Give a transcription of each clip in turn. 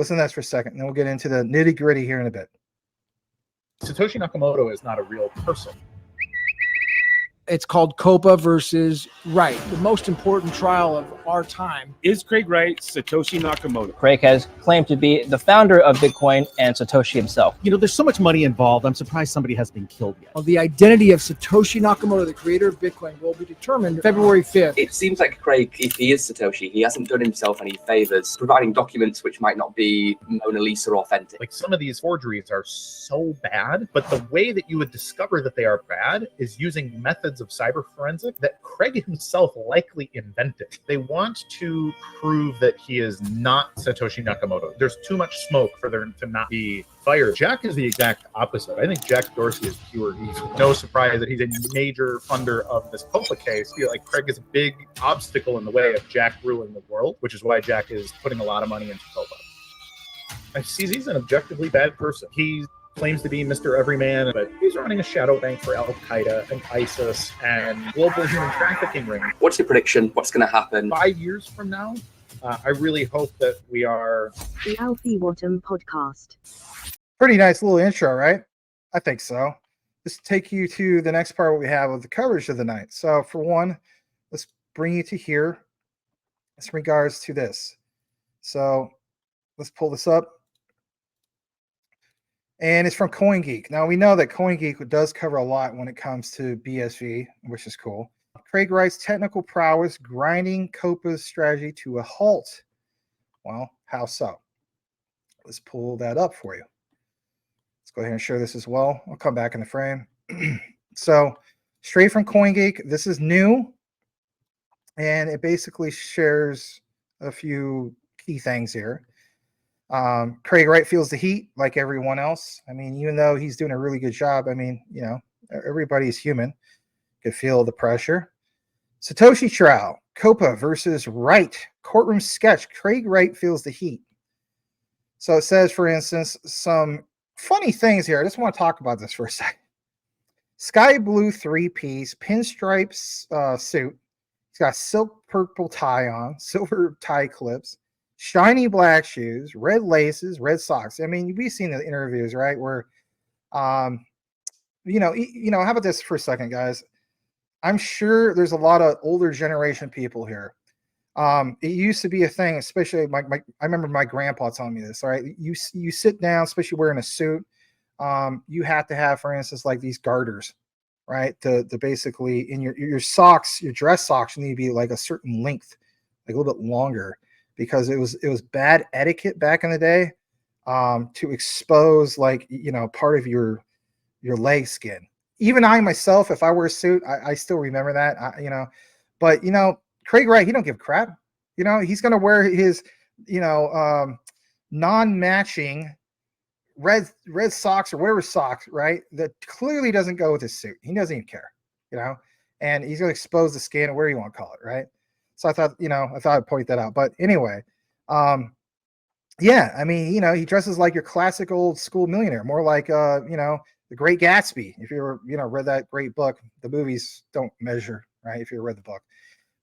Listen to this for a second, and then we'll get into the nitty gritty here in a bit. Satoshi Nakamoto is not a real person. It's called Copa versus Wright, the most important trial of our time. Is Craig Wright Satoshi Nakamoto? Craig has claimed to be the founder of Bitcoin and Satoshi himself. You know, there's so much money involved. I'm surprised somebody has been killed yet. Well, the identity of Satoshi Nakamoto, the creator of Bitcoin, will be determined February 5th. It seems like Craig, if he is Satoshi, he hasn't done himself any favors providing documents which might not be Mona Lisa authentic. Like, some of these forgeries are so bad, but the way that you would discover that they are bad is using methods of cyber forensic that Craig himself likely invented. They want to prove that he is not Satoshi Nakamoto. There's too much smoke for there to not be fire. Jack is the exact opposite. I think Jack Dorsey is pure evil. No surprise that he's a major funder of this Copa case. I feel like Craig is a big obstacle in the way of Jack ruling the world, which is why Jack is putting a lot of money into Copa. He's an objectively bad person. He claims to be Mr. Everyman, but he's running a shadow bank for Al-Qaeda and ISIS and global human trafficking ring. What's your prediction? What's going to happen? 5 years from now, I really hope that we are... The Alfie Wattam Podcast. Pretty nice little intro, right? I think so. Let's take you to the next part what we have of the coverage of the night. So for one, let's bring you to here in regards to this. So let's pull this up. And it's from CoinGeek. Now, we know that CoinGeek does cover a lot when it comes to BSV, which is cool. Craig Wright's technical prowess grinding Copa'S strategy to a halt. Well, how so? Let's pull that up for you. Let's go ahead and share this as well. I'll come back in the frame. So, straight from CoinGeek, this is new. And it basically shares a few key things here. Craig Wright feels the heat like everyone else. I mean, even though he's doing a really good job, I mean, you know, everybody's human. Could feel the pressure. Satoshi trial, Copa versus Wright. Courtroom sketch. Craig Wright feels the heat. So it says, for instance, some funny things here. I just want to talk about this for a second. Sky blue 3-piece pinstripe suit. He's got silk purple tie on, silver tie clips. Shiny black shoes, red laces, red socks. I mean, we've seen the interviews, right? Where, you know, how about this for a second, guys? I'm sure there's a lot of older generation people here. It used to be a thing, especially I remember my grandpa telling me this. All right, you sit down, especially wearing a suit. You have to have, for instance, like these garters, right? To basically in your socks, your dress socks need to be like a certain length, like a little bit longer. Because it was bad etiquette back in the day to expose, like, you know, part of your leg skin. Even I myself, if I wear a suit, I still remember that, you know. But, you know, Craig Wright, he don't give a crap. You know, he's going to wear his, you know, non-matching red socks or whatever socks, right? That clearly doesn't go with his suit. He doesn't even care, you know. And he's going to expose the skin or whatever you want to call it, right? So I thought, you know, I'd point that out. But anyway, yeah, I mean, you know, he dresses like your classic old school millionaire, more like, you know, The Great Gatsby. If you ever, you know, read that great book, the movies don't measure, right? If you read the book.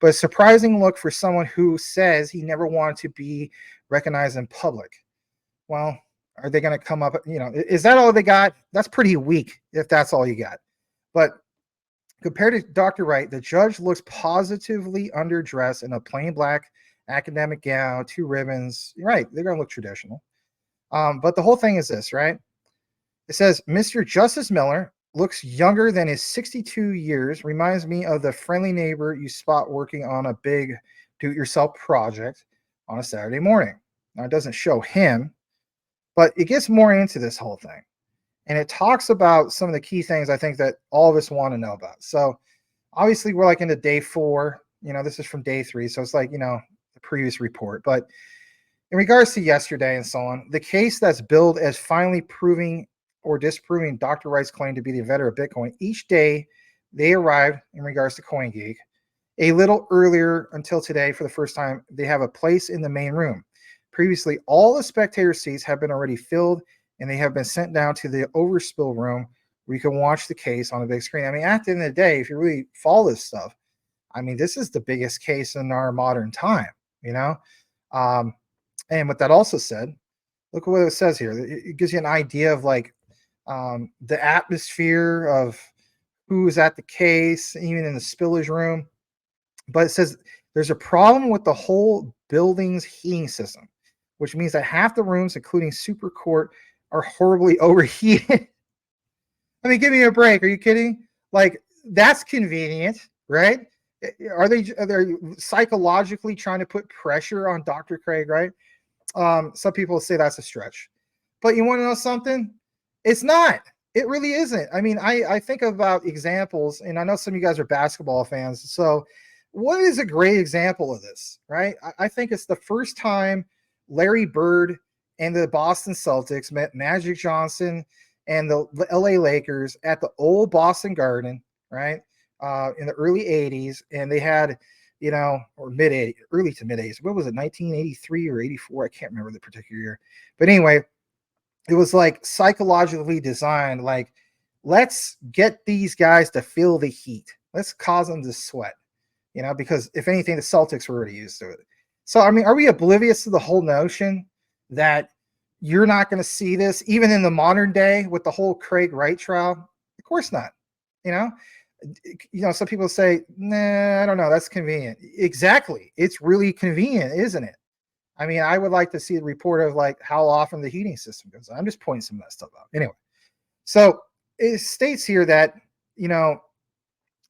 But a surprising look for someone who says he never wanted to be recognized in public. Well, are they going to come up, you know, is that all they got? That's pretty weak if that's all you got. But compared to Dr. Wright, the judge looks positively underdressed in a plain black academic gown, 2 ribbons. You're right, they're going to look traditional. But the whole thing is this, right? It says, Mr. Justice Miller looks younger than his 62 years, reminds me of the friendly neighbor you spot working on a big do-it-yourself project on a Saturday morning. Now, it doesn't show him, but it gets more into this whole thing. And it talks about some of the key things I think that all of us want to know about. So obviously we're like into day 4, you know, this is from day 3. So it's like, you know, the previous report, but in regards to yesterday and so on, the case that's billed as finally proving or disproving Dr. Wright's claim to be the inventor of Bitcoin, each day they arrived in regards to CoinGeek a little earlier until today. For the first time, they have a place in the main room. Previously, all the spectator seats have been already filled and they have been sent down to the overspill room where you can watch the case on a big screen. I mean, at the end of the day, if you really follow this stuff, I mean, this is the biggest case in our modern time, you know? And with that also said, Look at what it says here. It gives you an idea of like the atmosphere of who's at the case, even in the spillage room. But it says there's a problem with the whole building's heating system, which means that half the rooms, including Super Court, are horribly overheated. I mean, give me a break. Are you kidding? Like, that's convenient, right? Are they psychologically trying to put pressure on Dr. Craig, right? Some people say that's a stretch. But you want to know something? It's not. It really isn't. I mean, I think about examples, and I know some of you guys are basketball fans. So what is a great example of this, right? I think it's the first time Larry Bird and the Boston Celtics met Magic Johnson and the LA Lakers at the old Boston Garden, right? In the early 80s. And they had, you know, or mid 80s, early to mid 80s. What was it, 1983 or 84? I can't remember the particular year. But anyway, it was like psychologically designed, like, let's get these guys to feel the heat. Let's cause them to sweat, you know, because if anything, the Celtics were already used to it. So, I mean, are we oblivious to the whole notion that you're not going to see this even in the modern day with the whole Craig Wright trial? Of course not. You know, some people say, nah, I don't know. That's convenient. Exactly. It's really convenient, isn't it? I mean, I would like to see a report of like how often the heating system goes on. I'm just pointing some of that stuff out. Anyway, so it states here that, you know,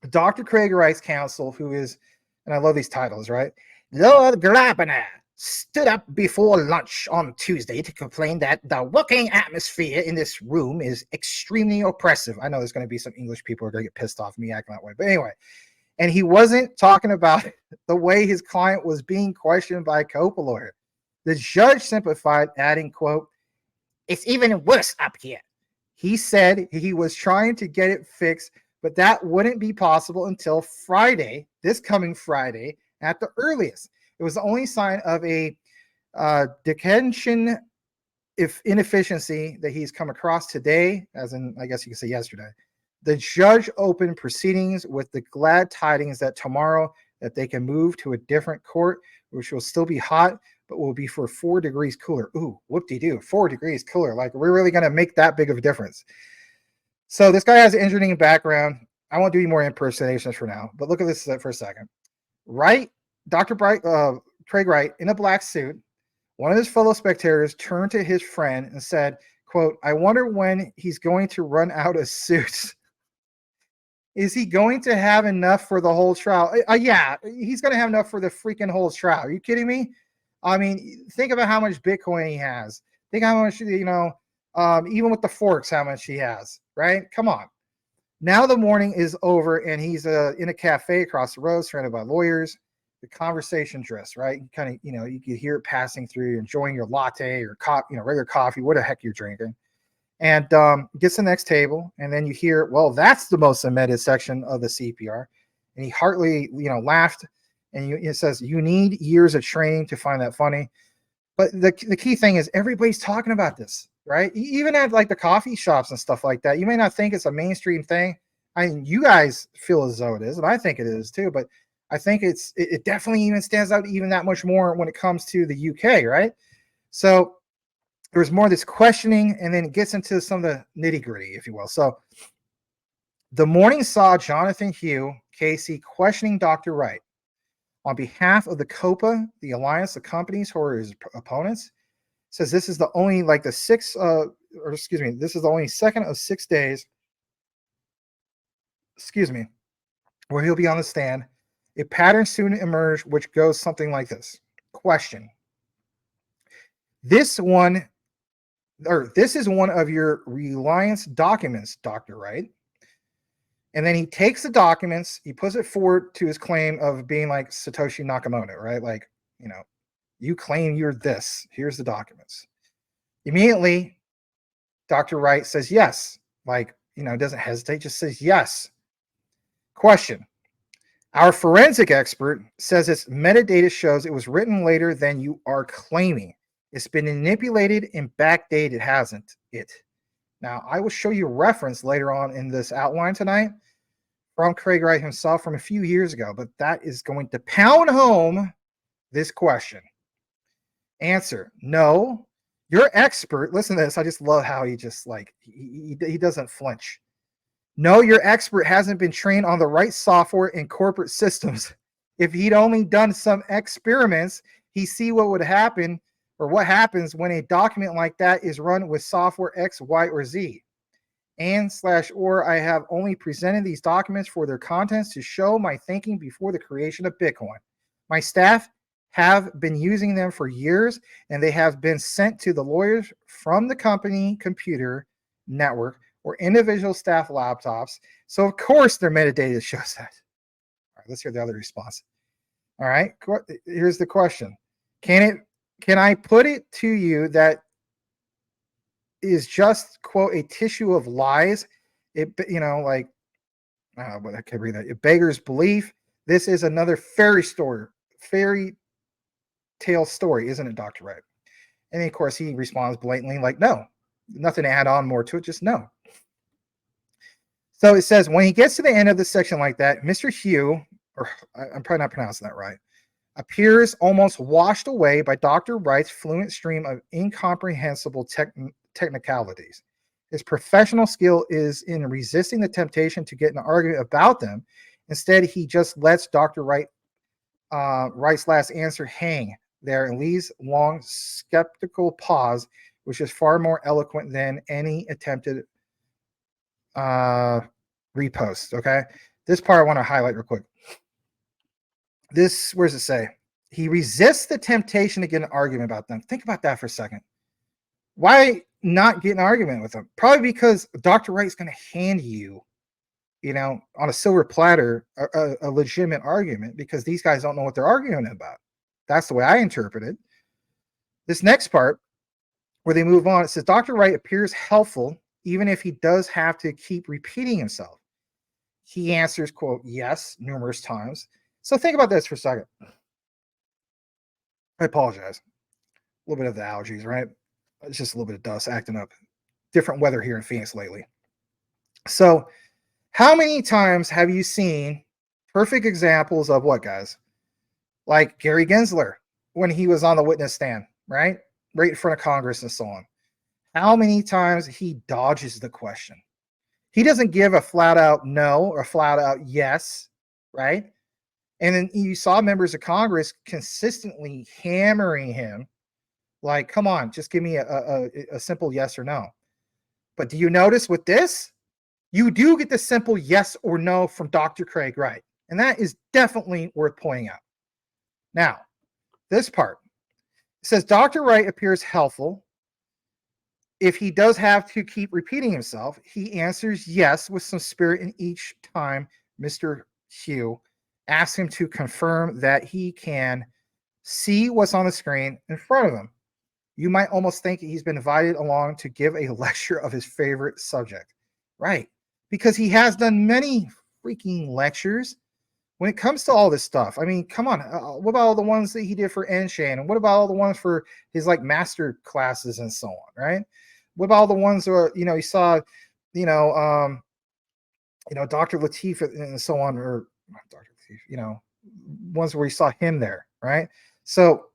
Dr. Craig Wright's counsel, who is, and I love these titles, right? Lord Grabiner stood up before lunch on Tuesday to complain that the working atmosphere in this room is extremely oppressive. I know there's going to be some English people who are going to get pissed off at me acting that way. But anyway, and he wasn't talking about the way his client was being questioned by a Copa lawyer. The judge simplified, adding, quote, "It's even worse up here." He said he was trying to get it fixed, but that wouldn't be possible until Friday, this coming Friday, at the earliest. It was the only sign of a detention inefficiency that he's come across today, as in, I guess you could say yesterday. The judge opened proceedings with the glad tidings that tomorrow that they can move to a different court, which will still be hot, but will be for 4 degrees cooler. Ooh, whoop-de-doo, 4 degrees cooler. Like, we're really going to make that big of a difference. So this guy has an engineering background. I won't do any more impersonations for now, but look at this for a second. Right? Dr. Craig Wright, in a black suit, one of his fellow spectators turned to his friend and said, quote, "I wonder when he's going to run out of suits." Is he going to have enough for the whole trial? Yeah, he's going to have enough for the freaking whole trial. Are you kidding me? I mean, think about how much Bitcoin he has. Think how much, you know, even with the forks, how much he has, right? Come on. Now the morning is over and he's in a cafe across the road surrounded by lawyers. The conversation drifts, right? You kind of, you know, you can hear it passing through. You're enjoying your latte or regular coffee, what the heck you're drinking. And gets to the next table, and then you hear, well, that's the most omitted section of the CPR. And he heartily, you know, laughed, and it says, "You need years of training to find that funny." But the key thing is everybody's talking about this, right? Even at like the coffee shops and stuff like that. You may not think it's a mainstream thing. I mean, you guys feel as though it is, and I think it is too. But I think it definitely even stands out even that much more when it comes to the UK, right? So there's more of this questioning, and then it gets into some of the nitty gritty, if you will. So the morning saw Jonathan Hugh Casey questioning Dr. Wright on behalf of the Copa, the alliance of companies who are his opponents. Says this is the only this is the only second of 6 days, where he'll be on the stand. A pattern soon emerged, which goes something like this. Question. This is one of your reliance documents, Dr. Wright. And then he takes the documents, he puts it forward to his claim of being like Satoshi Nakamoto, right? Like, you know, you claim you're this. Here's the documents. Immediately, Dr. Wright says yes. Like, you know, doesn't hesitate, just says yes. Question. Our forensic expert says its metadata shows it was written later than you are claiming. It's been manipulated and backdated, hasn't it? Now, I will show you a reference later on in this outline tonight from Craig Wright himself from a few years ago, but that is going to pound home this question. Answer, no, Your expert, listen to this. I just love how he just like, he doesn't flinch. No, your expert hasn't been trained on the right software and corporate systems. If he'd only done some experiments, he'd see what would happen or what happens when a document like that is run with software X, Y, or Z. And/or I have only presented these documents for their contents to show my thinking before the creation of Bitcoin. My staff have been using them for years, and they have been sent to the lawyers from the company computer network or individual staff laptops. So of course their metadata shows that. All right, let's hear the other response. All right, here's the question. Can I put it to you that is just, quote, a tissue of lies? It, like, what I can read that. It beggars belief. This is another fairy tale story, isn't it, Dr. Wright? And of course he responds blatantly like, no, nothing to add on more to it, just no. So it says, when he gets to the end of the section like that, Mr. Hugh, or I'm probably not pronouncing that right, appears almost washed away by Dr. Wright's fluent stream of incomprehensible technicalities. His professional skill is in resisting the temptation to get an argument about them. Instead, he just lets Dr. Wright's last answer hang there and leaves long skeptical pause, which is far more eloquent than any attempted repost. Okay, this part I want to highlight real quick. This, where does it say? He resists the temptation to get an argument about them. Think about that for a second. Why not get an argument with them? Probably because Dr. Wright's going to hand you, on a silver platter, a legitimate argument, because these guys don't know what they're arguing about. That's the way I interpret it. This next part, where they move on, it says, Dr. Wright appears helpful, even if he does have to keep repeating himself. He answers, quote, yes, numerous times. So think about this for a second. I apologize. A little bit of the allergies, right? It's just a little bit of dust acting up. Different weather here in Phoenix lately. So how many times have you seen perfect examples of what, guys? Like Gary Gensler, when he was on the witness stand, right? Right in front of Congress and so on. How many times he dodges the question? He doesn't give a flat out no or flat out yes, right? And then you saw members of Congress consistently hammering him, like, come on, just give me a simple yes or no. But do you notice with this, you do get the simple yes or no from Dr. Craig Wright. And that is definitely worth pointing out. Now, this part, it says Dr. Wright appears helpful. If he does have to keep repeating himself, he answers yes with some spirit in each time Mr. Hugh asks him to confirm that he can see what's on the screen in front of him. You might almost think he's been invited along to give a lecture of his favorite subject. Right. Because he has done many freaking lectures when it comes to all this stuff. I mean, come on. What about all the ones that he did for Enshan? And what about all the ones for his like master classes and so on, right? What about all the ones where, he saw, Dr. Lateef and so on, or Dr. Lateef, ones where he saw him there, right? So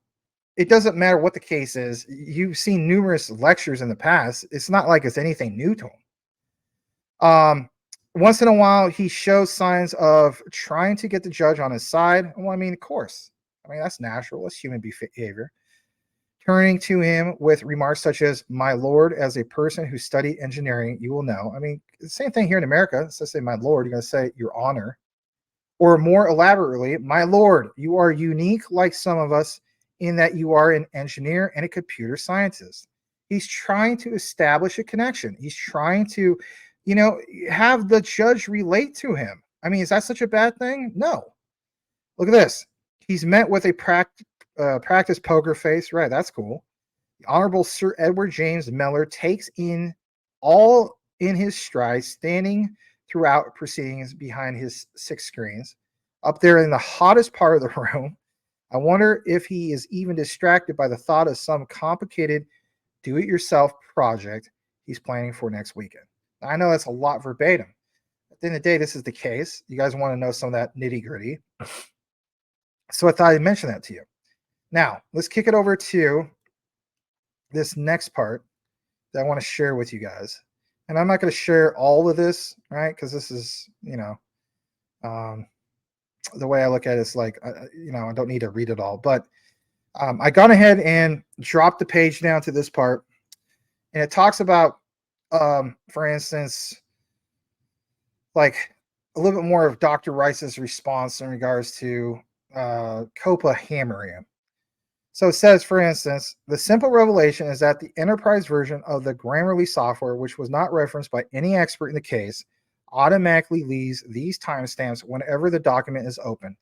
it doesn't matter what the case is. You've seen numerous lectures in the past. It's not like it's anything new to him. Once in a while, he shows signs of trying to get the judge on his side. Well, I mean, of course. I mean, that's natural. That's human behavior. Turning to him with remarks such as, my lord, as a person who studied engineering, you will know. I mean, the same thing here in America. Instead of saying, my lord, you're going to say, your honor. Or more elaborately, my lord, you are unique like some of us in that you are an engineer and a computer scientist. He's trying to establish a connection. He's trying to, have the judge relate to him. I mean, is that such a bad thing? No. Look at this. He's met with a practice poker face. Right, that's cool. The Honorable Sir Edward James Miller takes in all in his stride, standing throughout proceedings behind his 6 screens. Up there in the hottest part of the room, I wonder if he is even distracted by the thought of some complicated do-it-yourself project he's planning for next weekend. I know that's a lot verbatim. At the end of the day, this is the case. You guys want to know some of that nitty-gritty. So I thought I'd mention that to you. Now, let's kick it over to this next part that I want to share with you guys. And I'm not going to share all of this, right? Because this is, the way I look at it is like, I don't need to read it all. But I gone ahead and dropped the page down to this part. And it talks about, for instance, like a little bit more of Dr. Rice's response in regards to Copa hammering him. So it says, for instance, the simple revelation is that the enterprise version of the Grammarly software, which was not referenced by any expert in the case, automatically leaves these timestamps whenever the document is open,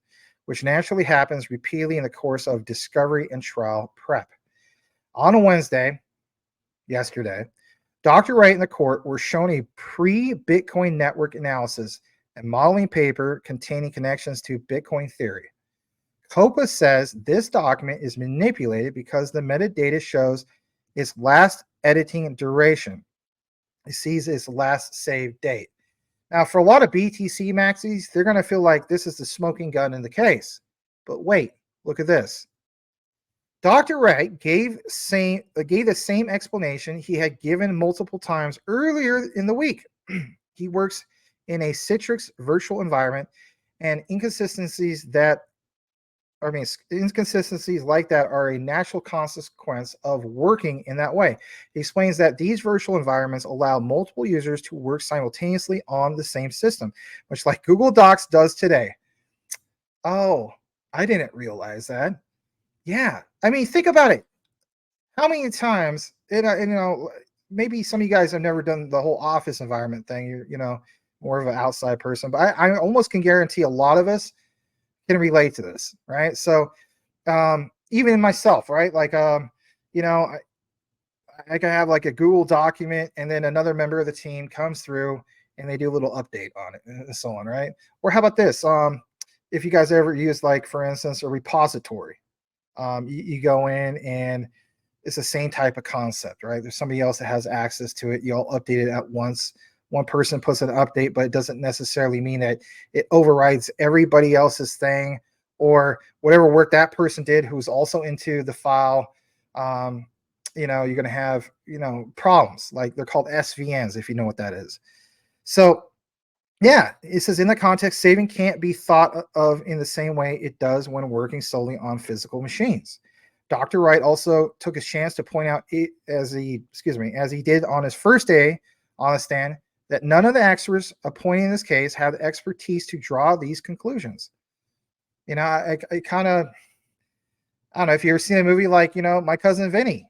which naturally happens repeatedly in the course of discovery and trial prep. On a Wednesday, yesterday, Dr. Wright and the court were shown a pre-Bitcoin network analysis and modeling paper containing connections to Bitcoin theory. Copa'S says this document is manipulated because the metadata shows its last editing duration. It sees its last saved date. Now, for a lot of BTC maxis, they're going to feel like this is the smoking gun in the case. But wait, look at this. Dr. Wright gave the same explanation he had given multiple times earlier in the week. He works in a Citrix virtual environment, and inconsistencies like that are a natural consequence of working in that way. He explains that these virtual environments allow multiple users to work simultaneously on the same system, much like Google Docs does today. Oh, I didn't realize that. Yeah, I mean, think about it. How many times, maybe some of you guys have never done the whole office environment thing. You're, more of an outside person, but I almost can guarantee a lot of us can relate to this, right? So even myself, right? Like, I can have like a Google document and then another member of the team comes through and they do a little update on it and so on, right? Or how about this? If you guys ever use, like, for instance, a repository, you go in and it's the same type of concept, right? There's somebody else that has access to it. You all update it at once. One person puts an update, but it doesn't necessarily mean that it overrides everybody else's thing or whatever work that person did who's also into the file. You're going to have, problems. Like, they're called SVNs, if you know what that is. So, yeah, it says in the context, saving can't be thought of in the same way it does when working solely on physical machines. Dr. Wright also took a chance to point out, as he did on his first day on the stand, that none of the experts appointed in this case have the expertise to draw these conclusions. I kind of, I don't know if you ever seen a movie like, My Cousin Vinny.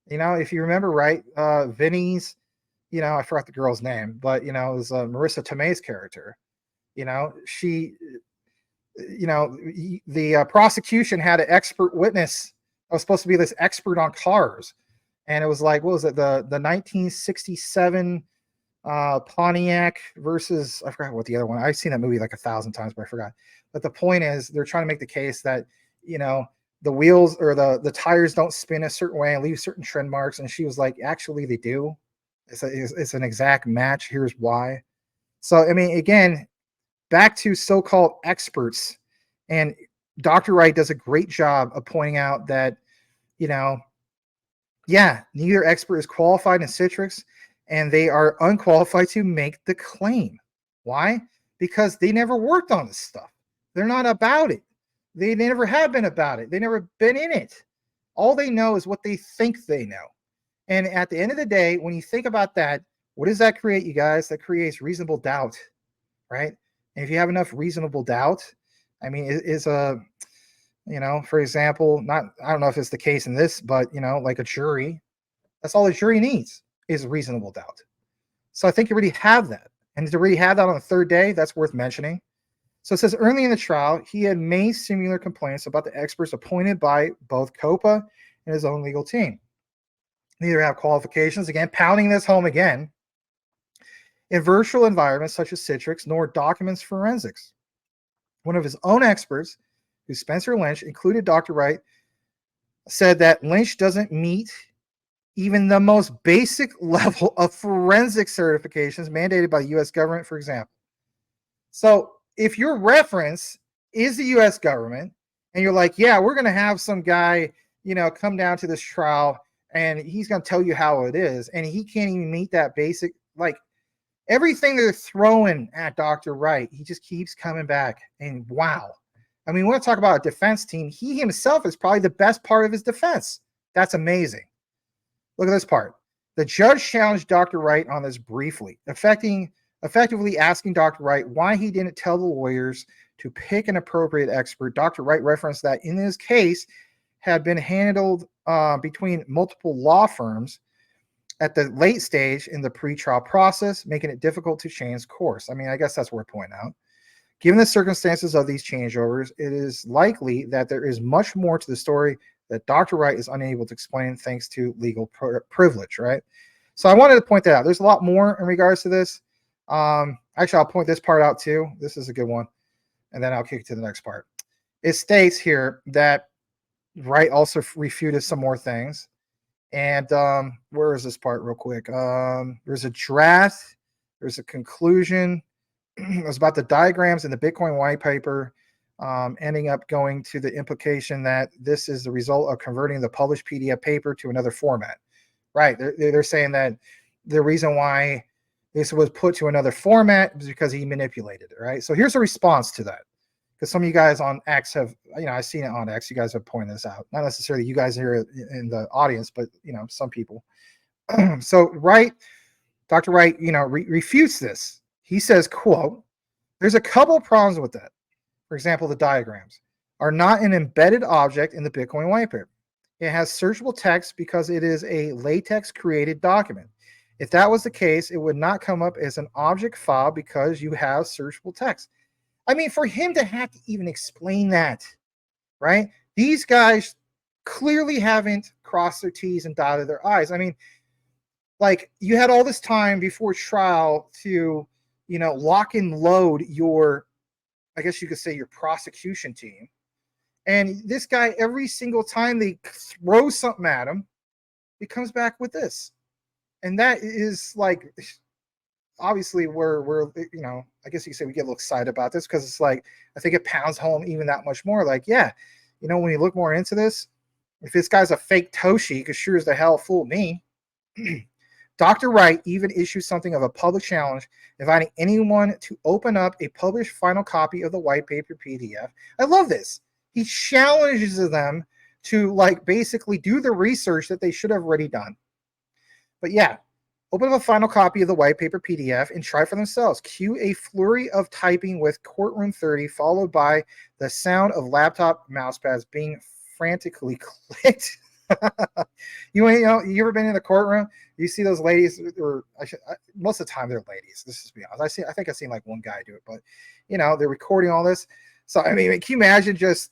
If you remember right, Vinny's, I forgot the girl's name, but, it was Marissa Tomei's character. She, the prosecution had an expert witness. I was supposed to be this expert on cars. And it was like, what was it? The 1967 Pontiac versus, I forgot what the other one. I've seen that movie like 1,000 times, but I forgot. But the point is, they're trying to make the case that, the wheels or the tires don't spin a certain way and leave certain trend marks. And she was like, actually, they do. It's an exact match. Here's why. So, I mean, again, back to so-called experts. And Dr. Wright does a great job of pointing out that, neither expert is qualified in Citrix, and they are unqualified to make the claim. Why? Because they never worked on this stuff. They're not about it. They never have been about it. They never been in it. All they know is what they think they know. And at the end of the day, when you think about that, what does that create, you guys? That creates reasonable doubt, right? And if you have enough reasonable doubt, I mean, for example, I don't know if it's the case in this, but, like a jury, that's all a jury needs is reasonable doubt. So I think you already have that. And to already have that on the third day, that's worth mentioning. So it says early in the trial, he had made similar complaints about the experts appointed by both Copa and his own legal team. Neither have qualifications, again, pounding this home again, in virtual environments such as Citrix, nor documents forensics. One of his own experts, who's Spencer Lynch, included Dr. Wright, said that Lynch doesn't meet even the most basic level of forensic certifications mandated by the U.S. government, for example. So if your reference is the U.S. government, and you're like, yeah, we're going to have some guy, come down to this trial and he's going to tell you how it is, and he can't even meet that basic, like, everything they're throwing at Dr. Wright, he just keeps coming back. And wow. I mean, we want to talk about a defense team. He himself is probably the best part of his defense. That's amazing. Look at this part. The judge challenged Dr. Wright on this briefly, effectively asking Dr. Wright why he didn't tell the lawyers to pick an appropriate expert. Dr. Wright referenced that in his case had been handled between multiple law firms at the late stage in the pretrial process, making it difficult to change course. I mean, I guess that's worth pointing out. Given the circumstances of these changeovers, it is likely that there is much more to the story that Dr. Wright is unable to explain thanks to legal privilege, right? So I wanted to point that out. There's a lot more in regards to this. Actually, I'll point this part out too. This is a good one. And then I'll kick to the next part. It states here that Wright also refuted some more things. And where is this part real quick? There's a draft. There's a conclusion. It was about the diagrams in the Bitcoin white paper, ending up going to the implication that this is the result of converting the published PDF paper to another format. Right. They're saying that the reason why this was put to another format is because he manipulated it. Right. So here's a response to that. Because some of you guys on X have, I've seen it on X. You guys have pointed this out. Not necessarily you guys here in the audience, but, some people. So Dr. Wright, refutes this. He says, quote, there's a couple of problems with that. For example, the diagrams are not an embedded object in the Bitcoin white paper. It has searchable text because it is a latex created document. If that was the case, it would not come up as an object file because you have searchable text. I mean, for him to have to even explain that, right? These guys clearly haven't crossed their T's and dotted their I's. I mean, like, you had all this time before trial to, lock and load your, I guess you could say, your prosecution team. And this guy, every single time they throw something at him, he comes back with this. And that is like, obviously we're I guess you could say we get a little excited about this because it's like, I think it pounds home even that much more. Like, yeah, when you look more into this, if this guy's a fake Toshi, because sure as the hell fooled me. Dr. Wright even issued something of a public challenge, inviting anyone to open up a published final copy of the white paper PDF. I love this. He challenges them to basically do the research that they should have already done. But yeah, open up a final copy of the white paper PDF and try for themselves. Cue a flurry of typing with Courtroom 30, followed by the sound of laptop mousepads being frantically clicked. You ever been in the courtroom? You see those ladies, or most of the time they're ladies. Let's just be honest. I think I've seen one guy do it, but they're recording all this. So I mean, can you imagine just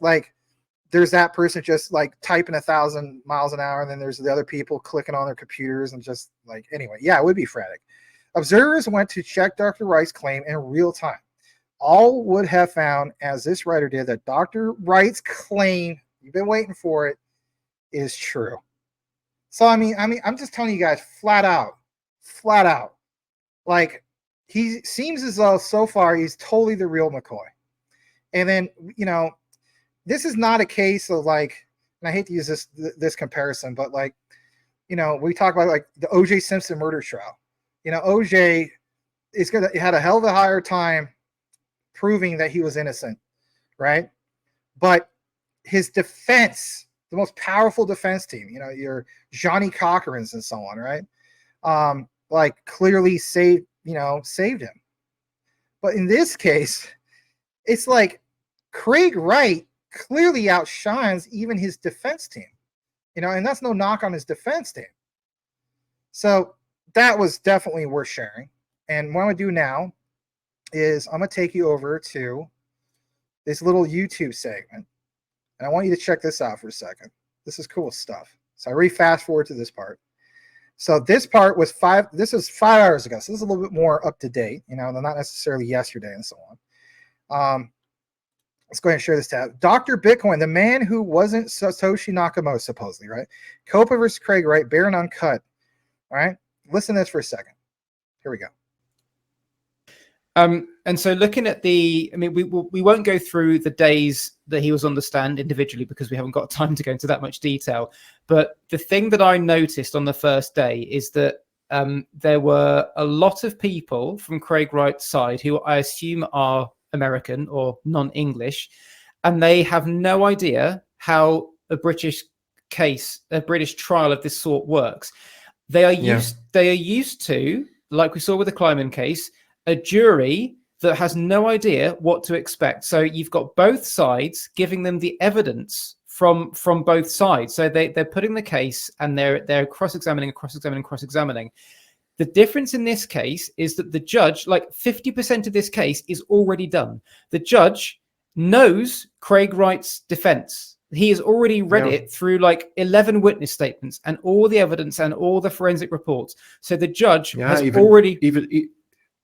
there's that person just typing 1,000 miles an hour, and then there's the other people clicking on their computers and just anyway, yeah, it would be frantic. Observers went to check Dr. Wright's claim in real time. All would have found, as this writer did, that Dr. Wright's claim, you've been waiting for it, is true. So I mean, I'm just telling you guys flat out. He seems as though so far he's totally the real McCoy. And then, this is not a case of and I hate to use this comparison, but we talk about the O.J. Simpson murder trial. O.J. had a hell of a higher time proving that he was innocent, right? But his defense, the most powerful defense team, your Johnny Cochran's and so on, right? Clearly saved him. But in this case, it's Craig Wright clearly outshines even his defense team, and that's no knock on his defense team. So that was definitely worth sharing. And what I'm going to do now is I'm going to take you over to this little YouTube segment. And I want you to check this out for a second. This is cool stuff. So I already fast forward to this part. So this part was 5 hours ago. So this is a little bit more up to date, not necessarily yesterday and so on. Let's go ahead and share this tab. Dr. Bitcoin, the man who wasn't Satoshi Nakamoto, supposedly, right? Copa versus Craig Wright, Baron Uncut. All right. Listen to this for a second. Here we go. And so looking at we won't go through the days that he was on the stand individually because we haven't got time to go into that much detail. But the thing that I noticed on the first day is that there were a lot of people from Craig Wright's side who I assume are American or non-English, and they have no idea how a British trial of this sort works. They are used to, like we saw with the Kleiman case, a jury that has no idea what to expect. So you've got both sides giving them the evidence from both sides. So they're putting the case and they're cross-examining. The difference in this case is that the judge, like 50% of this case is already done. The judge knows Craig Wright's defense. He has already read it through like 11 witness statements and all the evidence and all the forensic reports. So the judge has already...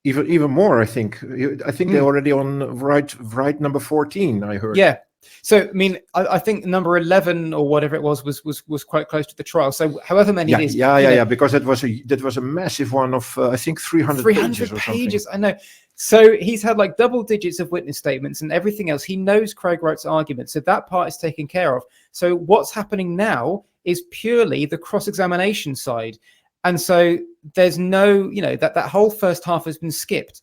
Even more, I think. They're already on Wright number 14, I heard. Yeah. So, I mean, I think number 11 or whatever it was quite close to the trial. So however many it is. Yeah, because that was a massive one of, I think, 300 pages or something. I know. So he's had like double digits of witness statements and everything else. He knows Craig Wright's argument. So that part is taken care of. So what's happening now is purely the cross-examination side. And so there's no, that whole first half has been skipped.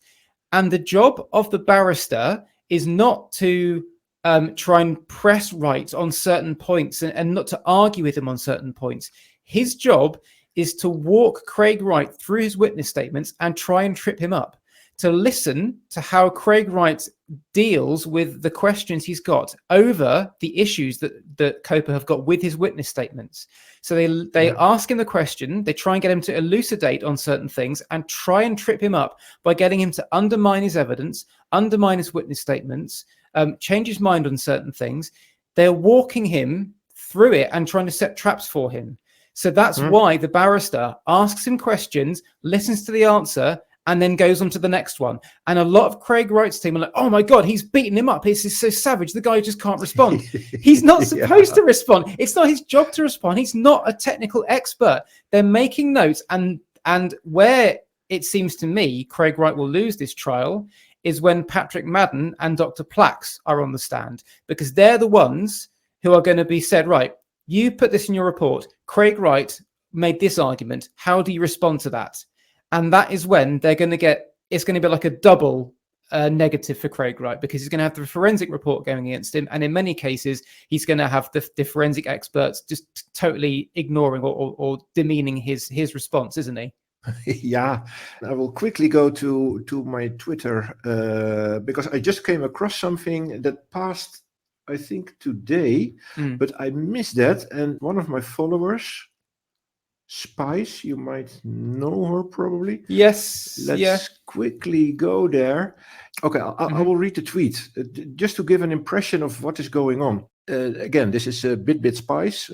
And the job of the barrister is not to try and press Wright on certain points and not to argue with him on certain points. His job is to walk Craig Wright through his witness statements and try and trip him up, to listen to how Craig Wright deals with the questions he's got over the issues that Copa have got with his witness statements. So they ask him the question, they try and get him to elucidate on certain things and try and trip him up by getting him to undermine his evidence, undermine his witness statements, change his mind on certain things. They're walking him through it and trying to set traps for him. So that's why the barrister asks him questions, listens to the answer, and then goes on to the next one. And a lot of Craig Wright's team are like, oh my God, he's beating him up. He's so savage. The guy just can't respond. He's not supposed to respond. It's not his job to respond. He's not a technical expert. They're making notes. And where it seems to me Craig Wright will lose this trial is when Patrick Madden and Dr. Plax are on the stand, because they're the ones who are going to be said, right, you put this in your report. Craig Wright made this argument. How do you respond to that? And that is when they're going to it's going to be like a double negative for Craig Wright, because he's going to have the forensic report going against him. And in many cases, he's going to have the forensic experts just totally ignoring or demeaning his response, isn't he? Yeah, I will quickly go to my Twitter because I just came across something that passed, I think, today, but I missed that. And one of my followers, Spice, you might know her probably. Yes. Let's quickly go there. Okay, I will read the tweet just to give an impression of what is going on. Again, this is Bit Spice.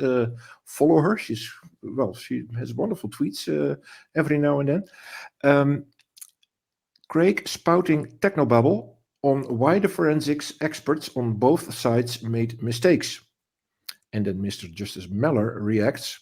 Follow her. She has wonderful tweets every now and then. Craig spouting technobabble on why the forensics experts on both sides made mistakes. And then Mr. Justice Meller reacts.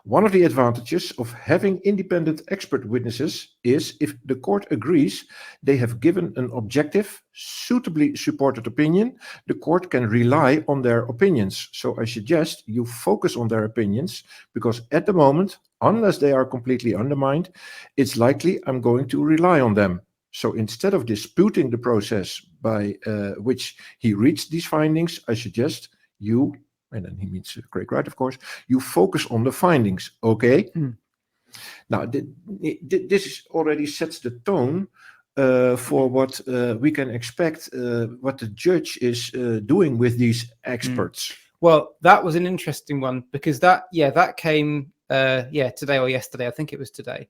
One of the advantages of having independent expert witnesses is if the court agrees they have given an objective, suitably supported opinion, the court can rely on their opinions. So I suggest you focus on their opinions, because at the moment, unless they are completely undermined, it's likely I'm going to rely on them. So instead of disputing the process by which he reached these findings, I suggest you, and then he means Craig Wright, of course, you focus on the findings, okay? Now, this already sets the tone for what we can expect, what the judge is doing with these experts. Well, that was an interesting one, because that came, today or yesterday, I think it was today.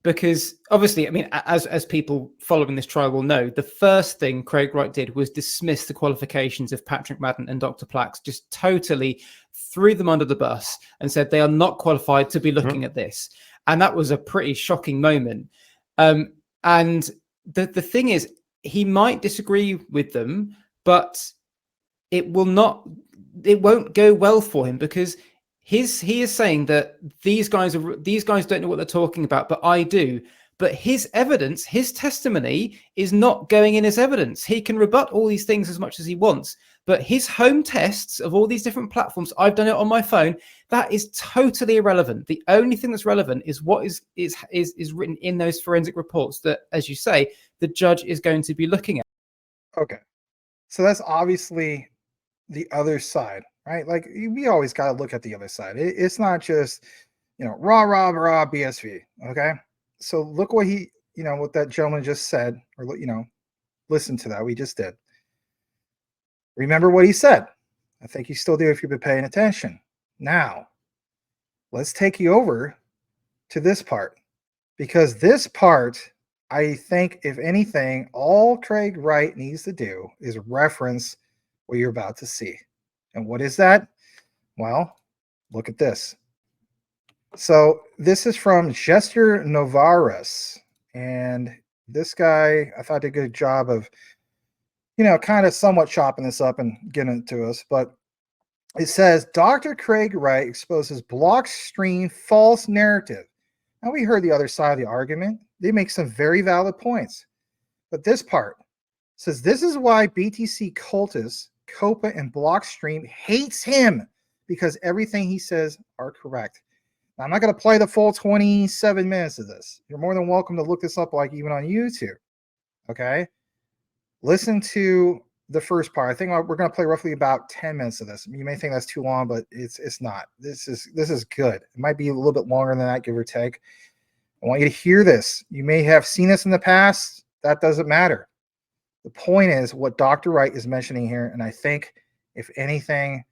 Because obviously, I mean, as people following this trial will know, the first thing Craig Wright did was dismiss the qualifications of Patrick Madden and Dr. Plax, just totally threw them under the bus and said they are not qualified to be looking at this. And that was a pretty shocking moment. And the thing is, he might disagree with them, but it won't go well for him, because he is saying that these guys don't know what they're talking about, but I do. but his evidence, his testimony is not going in as evidence. He can rebut all these things as much as he wants, but his home tests of all these different platforms, I've done it on my phone, that is totally irrelevant. The only thing that's relevant is what is written in those forensic reports that, as you say, the judge is going to be looking at. Okay. So that's obviously the other side, right? Like we always got to look at the other side. It's not just, rah, BSV. Okay. So look what what that gentleman just said, or, listen to that. We just did. Remember what he said. I think you still do if you've been paying attention. Now, let's take you over to this part, because this part, I think, if anything, all Craig Wright needs to do is reference what you're about to see. And what is that? Well, look at this. So this is from Jester Novares. And this guy, I thought, did a good job of, kind of somewhat chopping this up and getting it to us. But it says, Dr. Craig Wright exposes Blockstream false narrative. Now, we heard the other side of the argument. They make some very valid points. But this part says, this is why BTC cultists, Copa, and Blockstream hates him, because everything he says are correct. Now, I'm not going to play the full 27 minutes of this. You're more than welcome to look this up, like even on YouTube. Okay? Listen to the first part. I think we're going to play roughly about 10 minutes of this. You may think that's too long, but it's not. This is good. It might be a little bit longer than that, give or take. I want you to hear this. You may have seen this in the past. That doesn't matter. The point is what Dr. Wright is mentioning here, and I think, if anything,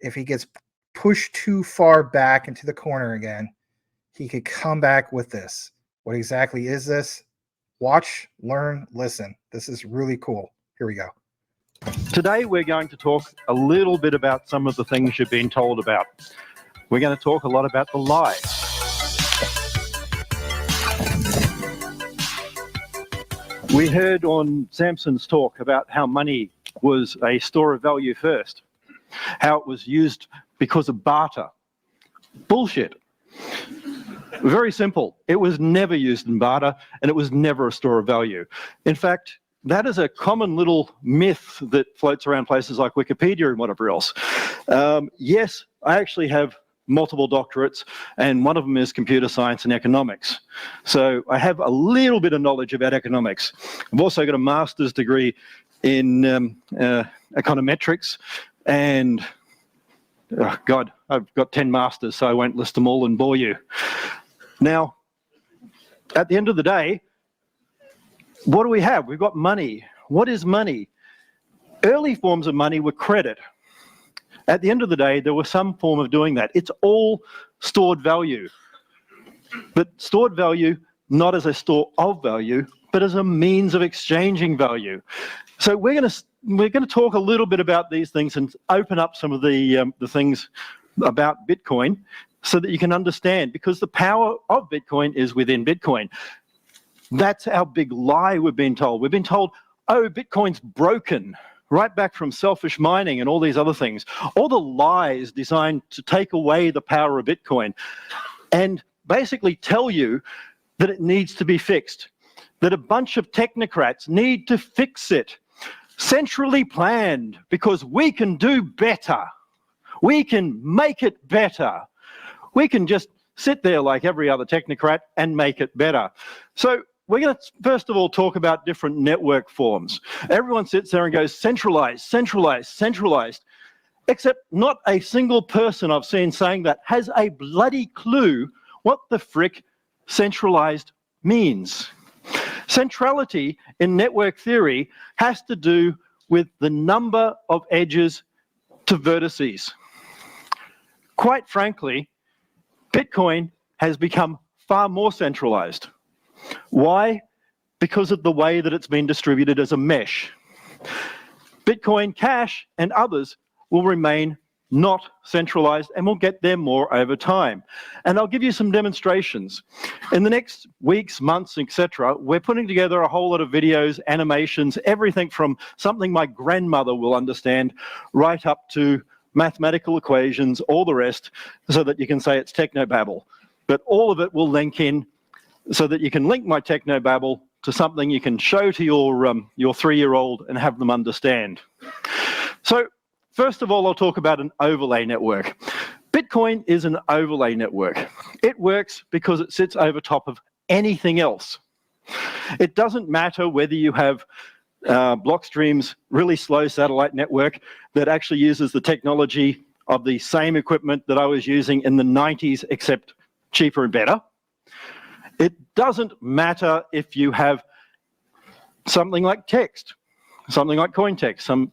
if he gets pushed too far back into the corner again, he could come back with this. What exactly is this? Watch, learn, listen. This is really cool. Here we go. Today we're going to talk a little bit about some of the things you've been told about. We're going to talk a lot about the lies. We heard on Samson's talk about how money was a store of value first, how it was used because of barter. Bullshit. Very simple. It was never used in barter, and it was never a store of value. In fact, that is a common little myth that floats around places like Wikipedia and whatever else. Yes, I actually have multiple doctorates, and one of them is computer science and economics. So I have a little bit of knowledge about economics. I've also got a master's degree in econometrics, and oh God, I've got 10 masters, so I won't list them all and bore you. Now, at the end of the day, what do we have? We've got money. What is money? Early forms of money were credit. At the end of the day, there was some form of doing that. It's all stored value, but stored value not as a store of value, but as a means of exchanging value. So we're going to talk a little bit about these things and open up some of the things about Bitcoin so that you can understand, because the power of Bitcoin is within Bitcoin. That's our big lie we've been told. We've been told, oh, Bitcoin's broken, right back from selfish mining and all these other things. All the lies designed to take away the power of Bitcoin and basically tell you that it needs to be fixed, that a bunch of technocrats need to fix it, centrally planned, because we can do better. We can make it better. We can just sit there like every other technocrat and make it better. So we're going to first of all talk about different network forms. Everyone sits there and goes centralized, centralized, centralized, except not a single person I've seen saying that has a bloody clue what the frick centralized means. Centrality in network theory has to do with the number of edges to vertices. Quite frankly, Bitcoin has become far more centralized. Why? Because of the way that it's been distributed as a mesh. Bitcoin Cash and others will remain not centralized, and we'll get there more over time. And I'll give you some demonstrations. In the next weeks, months, etc., we're putting together a whole lot of videos, animations, everything from something my grandmother will understand right up to mathematical equations, all the rest, so that you can say it's technobabble. But all of it will link in so that you can link my technobabble to something you can show to your 3-year-old and have them understand. So first of all, I'll talk about an overlay network. Bitcoin is an overlay network. It works because it sits over top of anything else. It doesn't matter whether you have Blockstream's really slow satellite network that actually uses the technology of the same equipment that I was using in the 90s, except cheaper and better. It doesn't matter if you have something like text, something like CoinText, some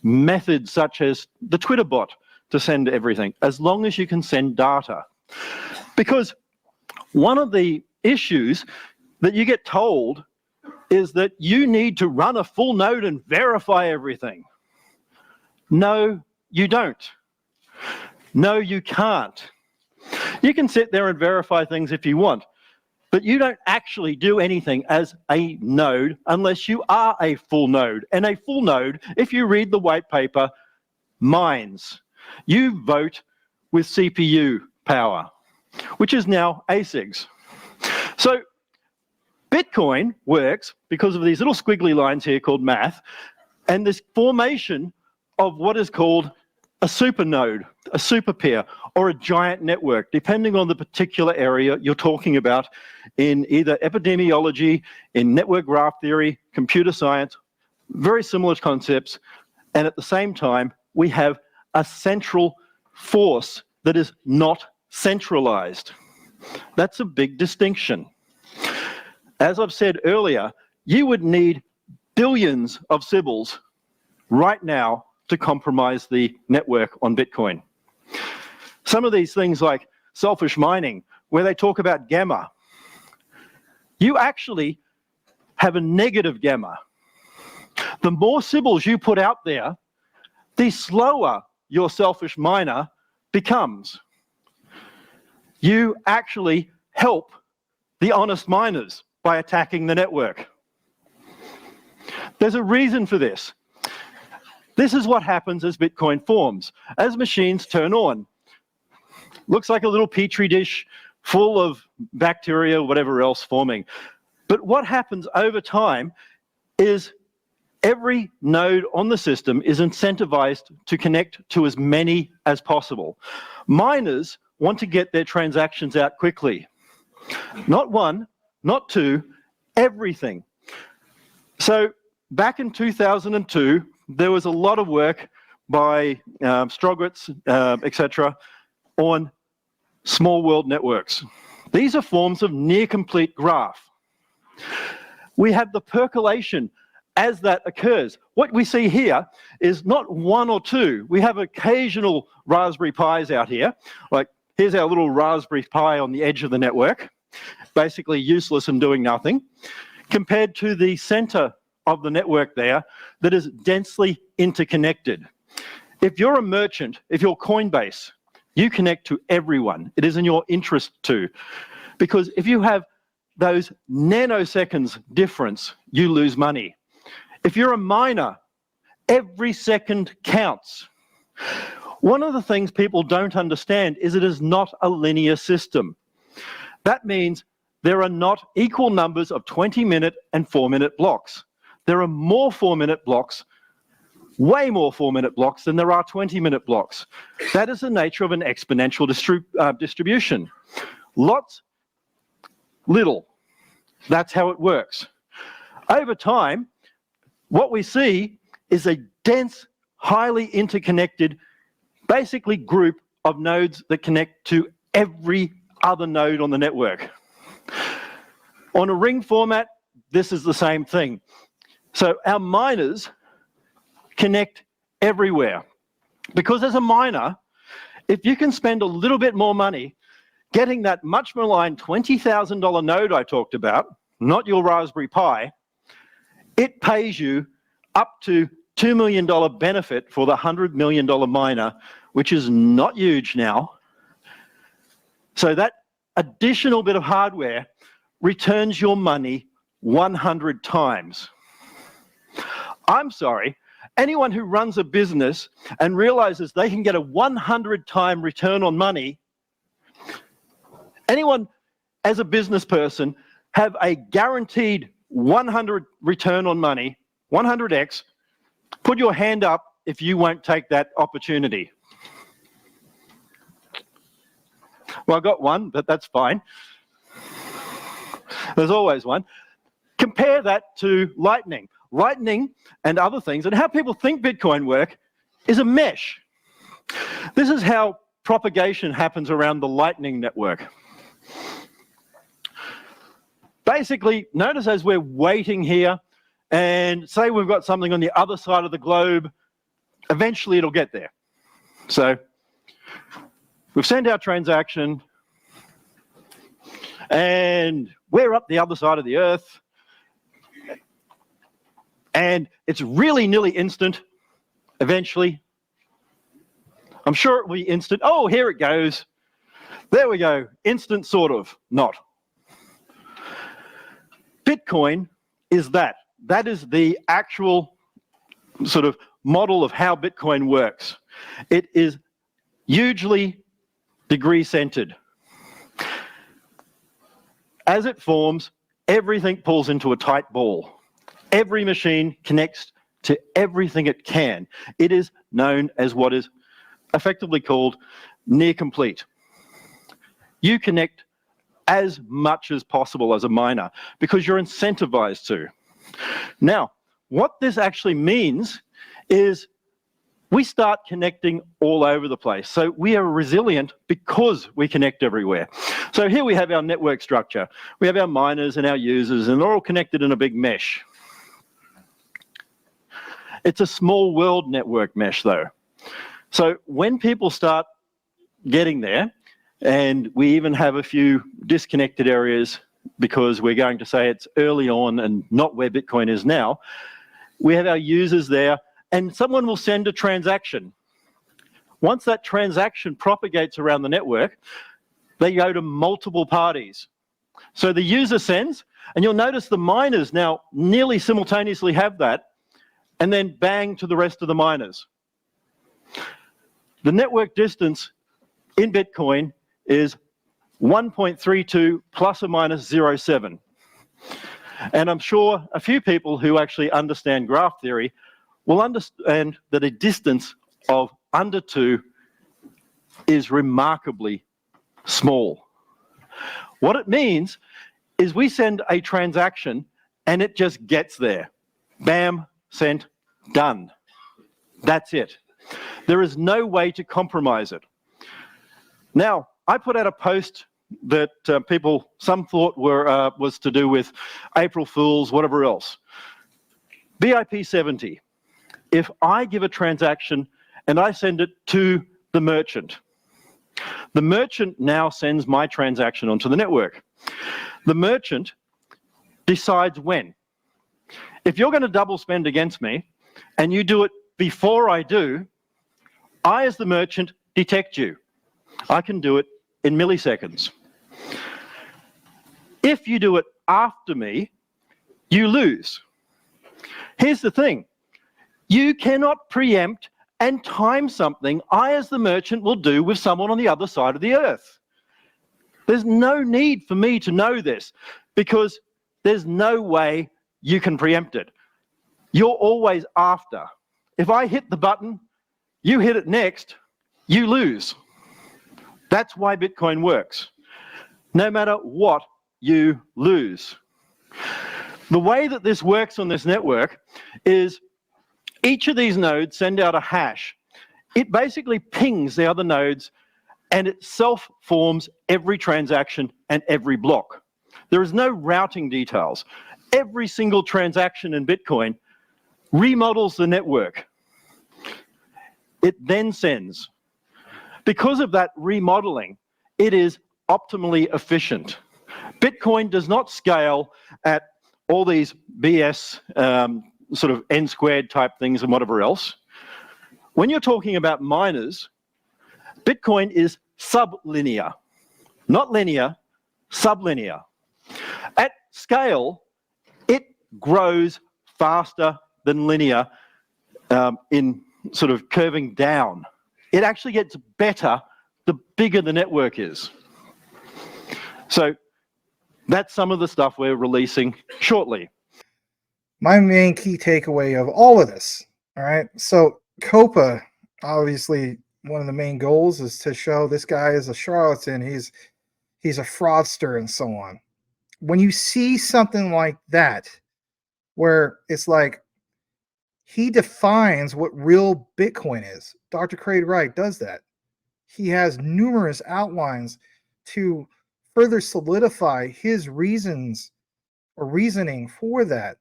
methods such as the Twitter bot to send everything, as long as you can send data. Because one of the issues that you get told is that you need to run a full node and verify everything. No, you don't. No, you can't. You can sit there and verify things if you want, but you don't actually do anything as a node unless you are a full node. And a full node, if you read the white paper, mines. You vote with CPU power, which is now ASICs. So Bitcoin works because of these little squiggly lines here called math, and this formation of what is called a supernode, a superpair, or a giant network, depending on the particular area you're talking about in either epidemiology, in network graph theory, computer science, very similar concepts. And at the same time, we have a central force that is not centralized. That's a big distinction. As I've said earlier, you would need billions of Sybil's right now to compromise the network on Bitcoin. Some of these things like selfish mining, where they talk about gamma, you actually have a negative gamma. The more Sybil's you put out there, the slower your selfish miner becomes. You actually help the honest miners by attacking the network. There's a reason for this. This is what happens as Bitcoin forms, as machines turn on. Looks like a little petri dish full of bacteria, whatever else forming. But what happens over time is every node on the system is incentivized to connect to as many as possible. Miners want to get their transactions out quickly. Not one, not two, everything. So back in 2002, there was a lot of work by Wright'S, etc., on small world networks. These are forms of near complete graph. We have the percolation as that occurs. What we see here is not one or two. We have occasional Raspberry Pis out here. Like, here's our little Raspberry Pi on the edge of the network, basically useless and doing nothing, compared to the center of the network there that is densely interconnected. If you're a merchant, if you're Coinbase, you connect to everyone. It is in your interest to, because if you have those nanoseconds difference, you lose money. If you're a miner, every second counts. One of the things people don't understand is it is not a linear system. That means there are not equal numbers of 20-minute and 4-minute blocks. There are more 4-minute blocks, way more 4-minute blocks than there are 20-minute blocks. That is the nature of an exponential distribution. Lots, little. That's how it works. Over time, what we see is a dense, highly interconnected, basically group of nodes that connect to every other node on the network. On a ring format, this is the same thing. So our miners connect everywhere. Because as a miner, if you can spend a little bit more money getting that much maligned $20,000 node I talked about, not your Raspberry Pi, it pays you up to $2 million benefit for the $100 million miner, which is not huge now. So that additional bit of hardware returns your money 100 times. I'm sorry, anyone who runs a business and realizes they can get a 100-time return on money, anyone as a business person, have a guaranteed 100 return on money, 100x, put your hand up if you won't take that opportunity. Well, I got one, but that's fine. There's always one. Compare that to Lightning. Lightning and other things, and how people think Bitcoin work, is a mesh. This is how propagation happens around the Lightning network. Basically, notice as we're waiting here, and say we've got something on the other side of the globe, eventually it'll get there. So we've sent our transaction, and we're up the other side of the earth, and it's really nearly instant eventually. I'm sure it will be instant. Oh, here it goes. There we go. Instant, sort of, not. Bitcoin is that. That is the actual sort of model of how Bitcoin works. It is hugely degree-centered. As it forms, everything pulls into a tight ball. Every machine connects to everything it can. It is known as what is effectively called near complete. You connect as much as possible as a miner because you're incentivized to. Now, what this actually means is we start connecting all over the place. So we are resilient because we connect everywhere. So here we have our network structure. We have our miners and our users, and they're all connected in a big mesh. It's a small world network mesh, though. So when people start getting there, and we even have a few disconnected areas because we're going to say it's early on and not where Bitcoin is now, we have our users there, and someone will send a transaction. Once that transaction propagates around the network, they go to multiple parties. So the user sends, and you'll notice the miners now nearly simultaneously have that, and then bang to the rest of the miners. The network distance in Bitcoin is 1.32 plus or minus 0.7. And I'm sure a few people who actually understand graph theory will understand that a distance of under 2 is remarkably small. What it means is we send a transaction and it just gets there. Bam, sent, done. That's it. There is no way to compromise it. Now, I put out a post that some thought was to do with April Fools, whatever else. BIP 70. If I give a transaction and I send it to the merchant now sends my transaction onto the network. The merchant decides when. If you're going to double spend against me and you do it before I do, I as the merchant detect you. I can do it in milliseconds. If you do it after me, you lose. Here's the thing. You cannot preempt and time something I as the merchant will do with someone on the other side of the earth. There's no need for me to know this because there's no way you can preempt it. You're always after. If I hit the button, you hit it next, you lose. That's why Bitcoin works. No matter what, you lose. The way that this works on this network is each of these nodes send out a hash. It basically pings the other nodes and it self-forms every transaction and every block. There is no routing details. Every single transaction in Bitcoin remodels the network. It then sends. Because of that remodeling, it is optimally efficient. Bitcoin does not scale at all these BS sort of n squared type things and whatever else. When you're talking about miners, Bitcoin is sublinear, not linear, sublinear. At scale, it grows faster than linear in sort of curving down. It actually gets better the bigger the network is. So That's some of the stuff we're releasing shortly. My main key takeaway of all of this, all right? So Copa, obviously, one of the main goals is to show this guy is a charlatan. He's a fraudster and so on. When you see something like that, where it's like he defines what real Bitcoin is, Dr. Craig Wright does that. He has numerous outlines to further solidify his reasons or reasoning for that.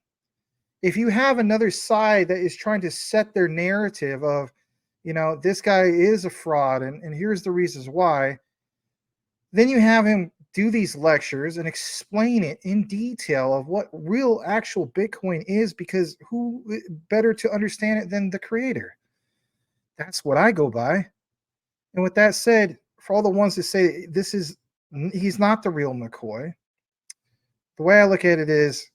If you have another side that is trying to set their narrative of, this guy is a fraud and here's the reasons why, then you have him do these lectures and explain it in detail of what real actual Bitcoin is, because who better to understand it than the creator? That's what I go by. And with that said, for all the ones that say he's not the real McCoy, the way I look at it is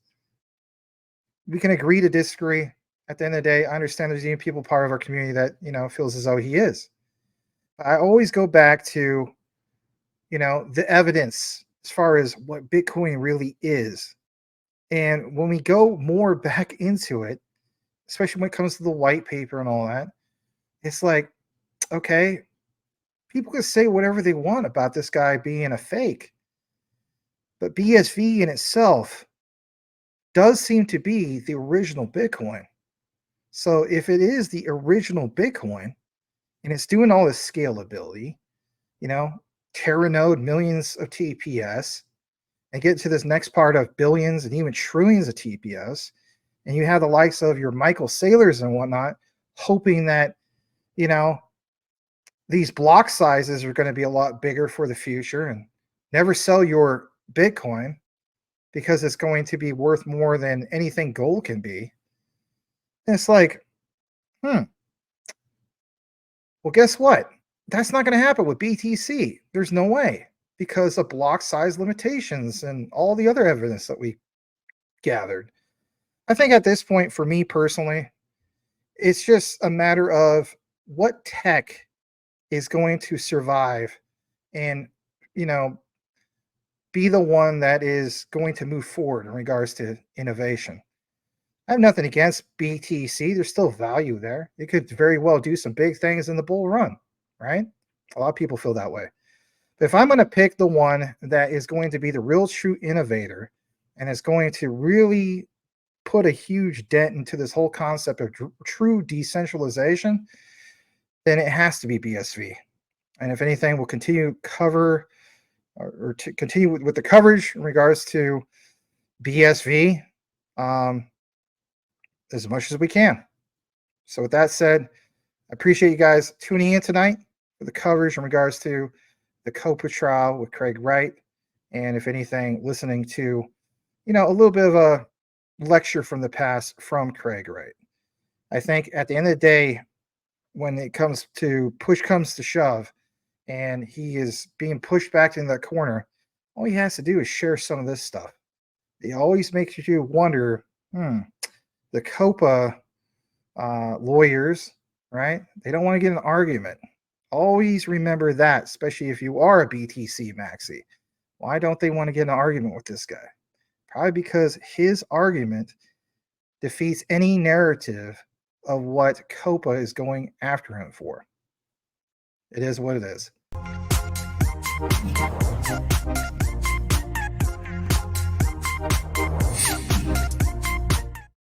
we can agree to disagree. At the end of the day, I understand there's even people part of our community that, feels as though he is. I always go back to, the evidence as far as what Bitcoin really is. And when we go more back into it, especially when it comes to the white paper and all that, it's like, okay, people can say whatever they want about this guy being a fake. But BSV in itself does seem to be the original Bitcoin. So if it is the original Bitcoin and it's doing all this scalability, teranode millions of TPS, and get to this next part of billions and even trillions of TPS, and you have the likes of your Michael Saylors and whatnot, hoping that, these block sizes are going to be a lot bigger for the future and never sell your Bitcoin because it's going to be worth more than anything gold can be. And it's like, well, guess what? That's not going to happen with BTC. There's no way, because of block size limitations and all the other evidence that we gathered. I think at this point, for me personally, it's just a matter of what tech is going to survive and, be the one that is going to move forward in regards to innovation. I have nothing against BTC. There's still value there. It could very well do some big things in the bull run, right? A lot of people feel that way. But if I'm going to pick the one that is going to be the real true innovator and is going to really put a huge dent into this whole concept of true decentralization, then it has to be BSV. And if anything, we'll continue to continue with the coverage in regards to BSV as much as we can. So with that said, I appreciate you guys tuning in tonight for the coverage in regards to the Copa trial with Craig Wright. And if anything, listening to, a little bit of a lecture from the past from Craig Wright. I think at the end of the day, when it comes to push comes to shove and he is being pushed back in the corner, all he has to do is share some of this stuff. It always makes you wonder, the Copa lawyers, right? They don't want to get in an argument. Always remember that, especially if you are a BTC maxi. Why don't they want to get in an argument with this guy? Probably because his argument defeats any narrative of what Copa is going after him for. It is what it is.